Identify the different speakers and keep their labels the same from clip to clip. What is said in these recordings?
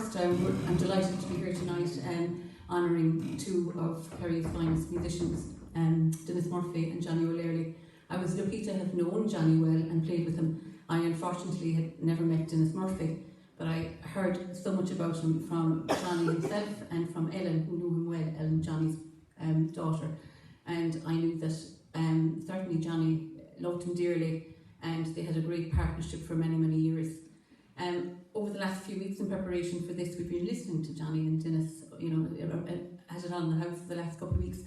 Speaker 1: first, I'm delighted to be here tonight honouring two of Kerry's finest musicians, Dennis Murphy and Johnny O'Leary. I was lucky to have known Johnny well and played with him. I unfortunately had never met Dennis Murphy, but I heard so much about him from Johnny himself and from Ellen, who knew him well, Ellen, Johnny's daughter. And I knew that certainly Johnny loved him dearly, and they had a great partnership for many, many years. Over the last few weeks in preparation for this, we've been listening to Johnny and Dennis, had it on the house for the last couple of weeks,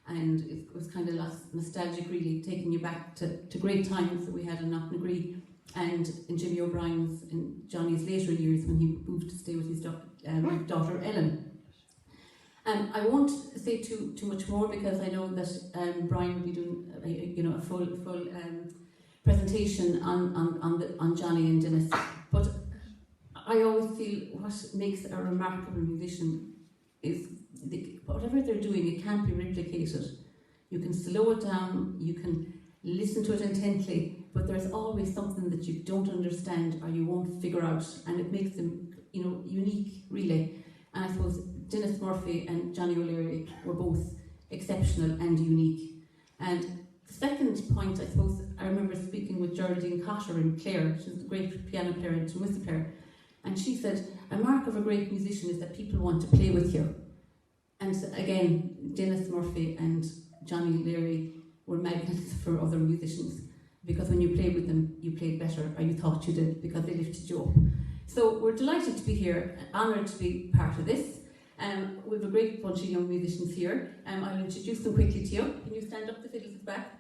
Speaker 1: and it was kind of nostalgic, really, taking you back to great times that we had in Knocknagree and in Jimmy O'Brien's, in Johnny's later years when he moved to stay with his daughter Ellen. I won't say too much more because I know that Brian will be doing a full presentation on Johnny and Dennis. But I always feel what makes a remarkable musician is whatever they're doing, it can't be replicated. You can slow it down, you can listen to it intently, but there's always something that you don't understand or you won't figure out, and it makes them, unique, really. And I suppose Dennis Murphy and Johnny O'Leary were both exceptional and unique. And the second point, I suppose, I remember speaking with Geraldine Cotter in Clare. She's a great piano player and trumpet player, and she said, a mark of a great musician is that people want to play with you. And again, Dennis Murphy and Johnny O'Leary were magnets for other musicians, because when you played with them, you played better, or you thought you did, because they lifted you up. So we're delighted to be here, honoured to be part of this. We have a great bunch of young musicians here. I'll introduce them quickly to you. Can you stand up? The fiddles is back.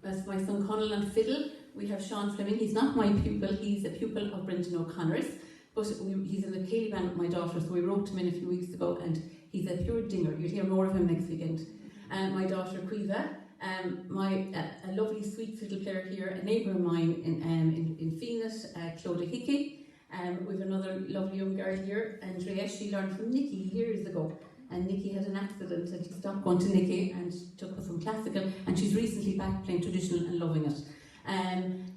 Speaker 1: That's my son Conal on fiddle. We have Sean Fleming. He's not my pupil, he's a pupil of Brendan O'Connor's, but he's in the Cayley band with my daughter, so we wrote him in a few weeks ago, and he's a pure dinger. You'll hear more of him next weekend. My daughter Quiva, a lovely sweet fiddle player here, a neighbour of mine in Phoenix, Clodagh Hickey. We have another lovely young girl here, Andrea. She learned from Nicky years ago, and Nicky had an accident and she stopped going to Nicky and took up some classical, and she's recently back playing traditional and loving it.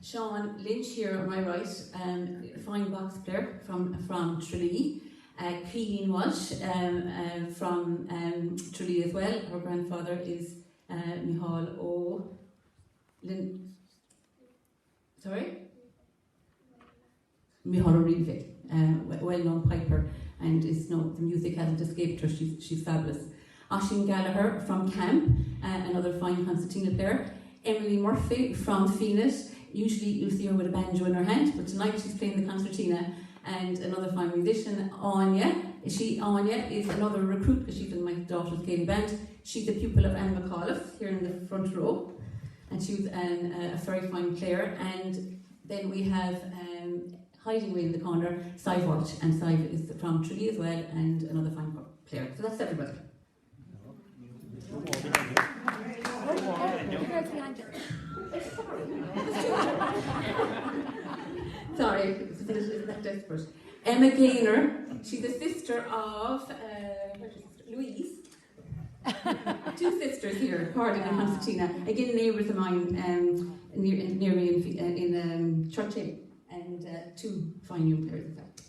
Speaker 1: Sean Lynch here on my right, fine box player from Tralee. Queen Walsh from Tralee as well. Her grandfather is Micheál O'Reilly, well-known piper, and the music hasn't escaped her. She's fabulous. Oisín Gallagher from Camp, another fine concertina player. Emily Murphy from Phoenix. Usually you'll see her with a banjo in her hand, but tonight she's playing the concertina. And another fine musician, Anya. Anya is another recruit, because she's in my daughter's Cayley band. She's a pupil of Anne McAuliffe here in the front row, and she was a very fine player. And then we have hiding away in the corner, Sive Walsh, and Sive is from Tralee as well, and another fine player. So that's everybody. Sorry, it's that desperate. Emma Gaynor, she's the sister of Louise. Two sisters here, Cardin and Constantina. Again, neighbours of mine near me in Churchill, and two fine young players in fact.